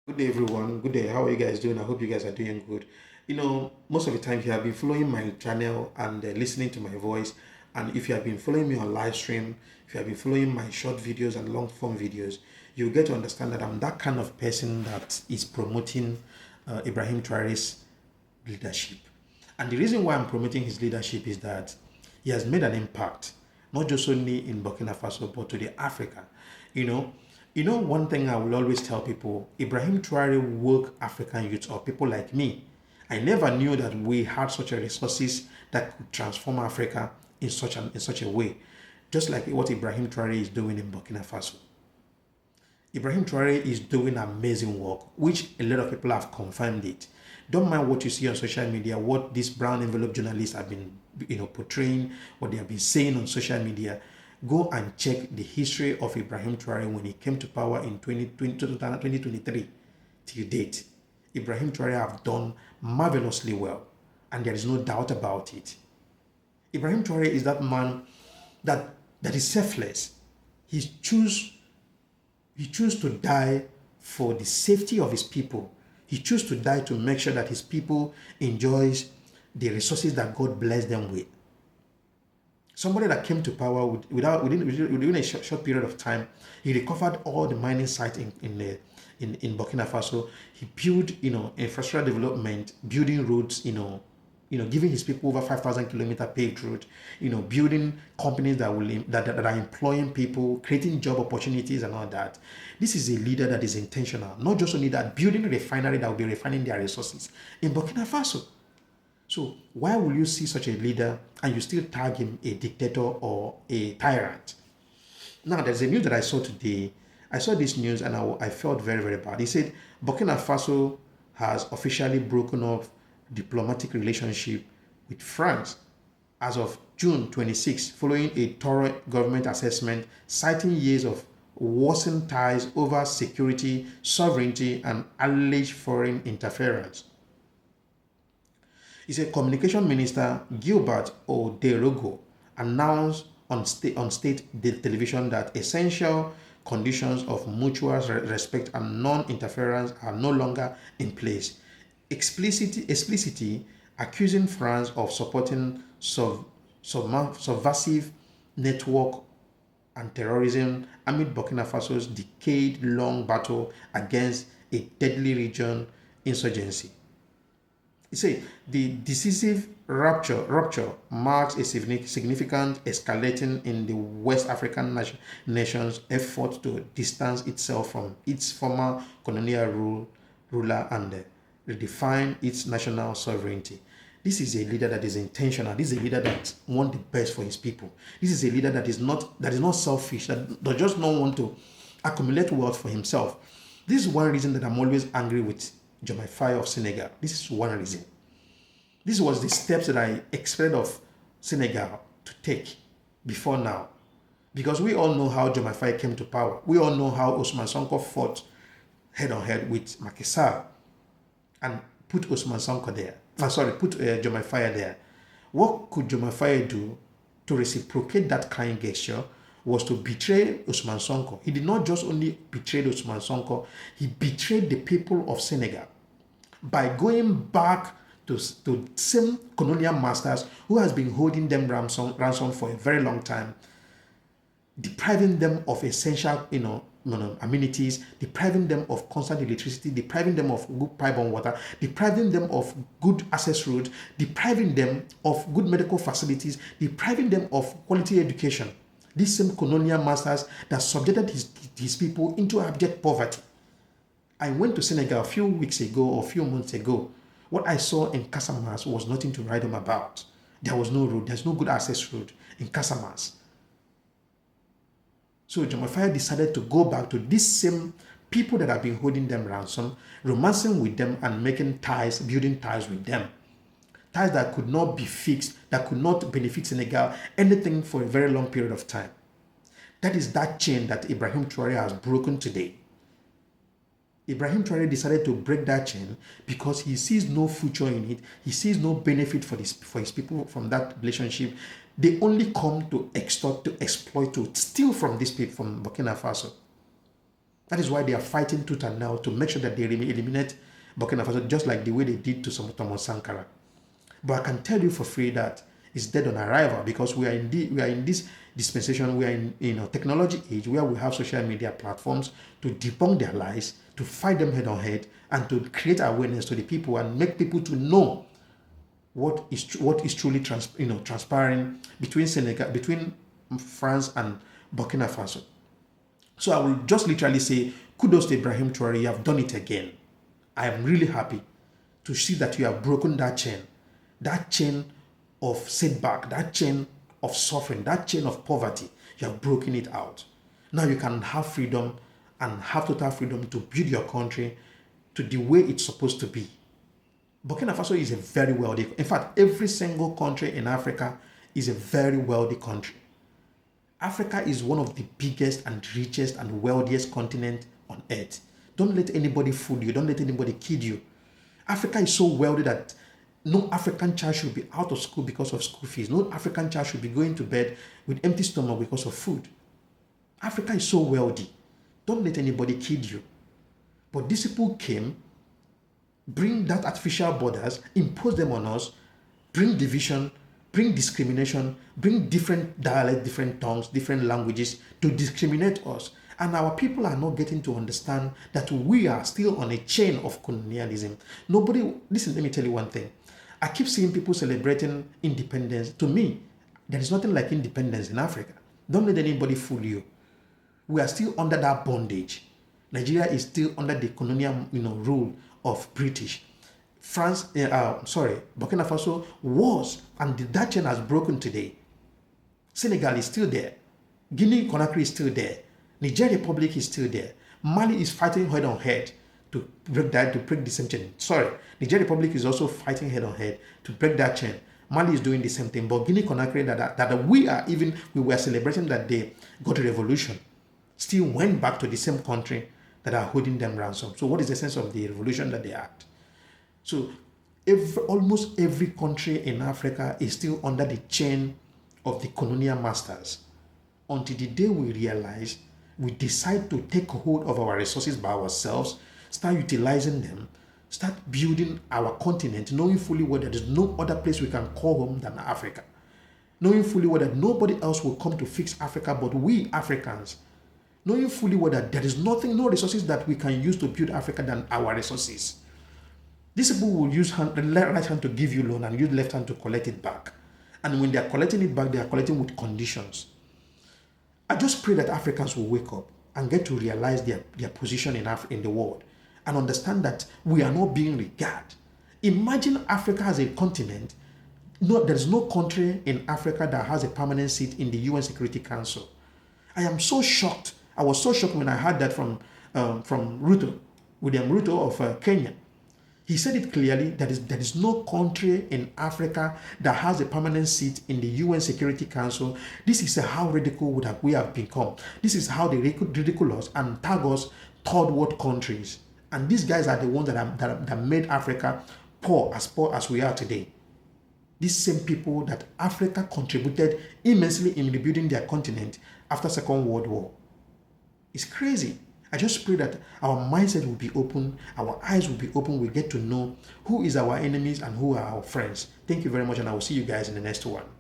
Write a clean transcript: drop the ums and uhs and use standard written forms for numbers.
Good day, everyone. Good day. How are you guys doing? I hope you guys are doing good. Most of the time, if you have been following my channel and listening to my voice, and if you have been following me on live stream, if you have been following my short videos and long form videos, you get to understand that I'm that kind of person that is promoting Ibrahim Traore's leadership. And the reason why I'm promoting his leadership is that he has made an impact, not just only in Burkina Faso, but to the Africa. You know, one thing I will always tell people, Ibrahim Traore woke African youth or people like me. I never knew that we had such a resources that could transform Africa in such a way, just like what Ibrahim Traore is doing in Burkina Faso. Ibrahim Traore is doing amazing work, which a lot of people have confirmed it. Don't mind what you see on social media, what these brown envelope journalists have been, portraying, what they have been saying on social media. Go and check the history of Ibrahim Traore when he came to power in 2023 till date. Ibrahim Traore have done marvelously well, and there is no doubt about it. Ibrahim Traore is that man that is selfless. He choose he chose to die for the safety of his people. He chose to die to make sure that his people enjoys the resources that God blessed them with. Somebody that came to power within a short period of time, he recovered all the mining sites in Burkina Faso. He built, infrastructure development, building roads, giving his people over 5,000 kilometer paved road, building companies that are employing people, creating job opportunities and all that. This is a leader that is intentional. Not just only that, building a refinery that will be refining their resources in Burkina Faso. So why will you see such a leader and you still tag him a dictator or a tyrant? Now, there's a news that I saw today. I saw this news and I felt very, very bad. He said Burkina Faso has officially broken off diplomatic relationship with France as of June 26, following a thorough government assessment citing years of worsened ties over security, sovereignty, and alleged foreign interference. He said Communication Minister Gilbert Oderogo announced on state television that essential conditions of mutual respect and non-interference are no longer in place, explicitly accusing France of supporting subversive network and terrorism amid Burkina Faso's decade-long battle against a deadly region insurgency. He said the decisive rupture marks a significant escalating in the West African nation's effort to distance itself from its former colonial ruler and redefine its national sovereignty. This is a leader that is intentional. This is a leader that wants the best for his people. This is a leader that is not selfish, that does just not want to accumulate wealth for himself. This is one reason that I'm always angry with Jomai Faye of Senegal. This is one reason. This was the steps that I expected of Senegal to take before now. Because we all know how Jomai Faye came to power. We all know how Ousmane Sonko fought head on head with Macky Sall and put Ousmane Sonko there. Put Jomai Faye there. What could Jomai Faye do to reciprocate that kind gesture was to betray Ousmane Sonko. He did not just only betray Ousmane Sonko, he betrayed the people of Senegal by going back to same colonial masters who has been holding them ransom for a very long time, depriving them of essential, amenities, depriving them of constant electricity, depriving them of good pipe-borne water, depriving them of good access roads, depriving them of good medical facilities, depriving them of quality education. These same colonial masters that subjected his people into abject poverty. I went to Senegal a few weeks ago or a few months ago. What I saw in Casamance was nothing to write home about. There was no road. There's no good access road in Casamance. So Jomai Faye decided to go back to these same people that have been holding them ransom, romancing with them and making ties, building ties with them. Ties that could not be fixed, that could not benefit Senegal anything for a very long period of time. That is that chain that Ibrahim Traore has broken today. Ibrahim Traore decided to break that chain because he sees no future in it. He sees no benefit for his people from that relationship. They only come to extort, to exploit, to steal from these people from Burkina Faso. That is why they are fighting tooth and nail to make sure that they eliminate Burkina Faso, just like the way they did to some Thomas Sankara. But I can tell you for free that it's dead on arrival, because we are in this dispensation, we are in technology age where we have social media platforms to debunk their lies, to fight them head on head, and to create awareness to the people and make people to know what is truly transpiring between Senegal, between France and Burkina Faso. So I will just literally say, kudos to Ibrahim Troare, you have done it again. I am really happy to see that you have broken that chain of setback, that chain of suffering, that chain of poverty. You have broken it out. Now you can have freedom and have total freedom to build your country to the way it's supposed to be. Burkina Faso is a very wealthy, in fact, every single country in Africa is a very wealthy country. Africa is one of the biggest and richest and wealthiest continent on earth. Don't let anybody fool you. Don't let anybody kid you. Africa is so wealthy that no African child should be out of school because of school fees. No African child should be going to bed with empty stomach because of food. Africa is so wealthy. Don't let anybody kid you. But these people came, bring that artificial borders, impose them on us, bring division, bring discrimination, bring different dialects, different tongues, different languages to discriminate us. And our people are not getting to understand that we are still on a chain of colonialism. Listen, let me tell you one thing. I keep seeing people celebrating independence. To me, there is nothing like independence in Africa. Don't let anybody fool you. We are still under that bondage. Nigeria is still under the colonial rule of British. Burkina Faso was, and that chain has broken today. Senegal is still there. Guinea-Conakry is still there. Niger Republic is still there. Mali is fighting head on head to break the same chain. Niger Republic is also fighting head on head to break that chain. Mali is doing the same thing. But Guinea-Conakry, that we were celebrating that they got a revolution, still went back to the same country that are holding them ransom. So what is the sense of the revolution that they had? So almost every country in Africa is still under the chain of the colonial masters, until the day we realize, we decide to take hold of our resources by ourselves, start utilizing them, start building our continent, knowing fully well that there's no other place we can call home than Africa. Knowing fully well that nobody else will come to fix Africa but we Africans. Knowing fully well that there is no resources that we can use to build Africa than our resources. These people will use the right hand to give you loan and use left hand to collect it back. And when they are collecting it back, they are collecting with conditions. I just pray that Africans will wake up and get to realize their position in the world and understand that we are not being regarded. Imagine Africa as a continent. No, there is no country in Africa that has a permanent seat in the UN Security Council. I am so shocked. I was so shocked when I heard that from Ruto, William Ruto of Kenya. He said it clearly that there is no country in Africa that has a permanent seat in the UN Security Council. This is how ridiculous we have become. This is how they ridicule us and tag us third world countries. And these guys are the ones that made Africa poor as we are today. These same people that Africa contributed immensely in rebuilding their continent after Second World War. It's crazy. I just pray that our mindset will be open, our eyes will be open, we get to know who is our enemies and who are our friends. Thank you very much, and I will see you guys in the next one.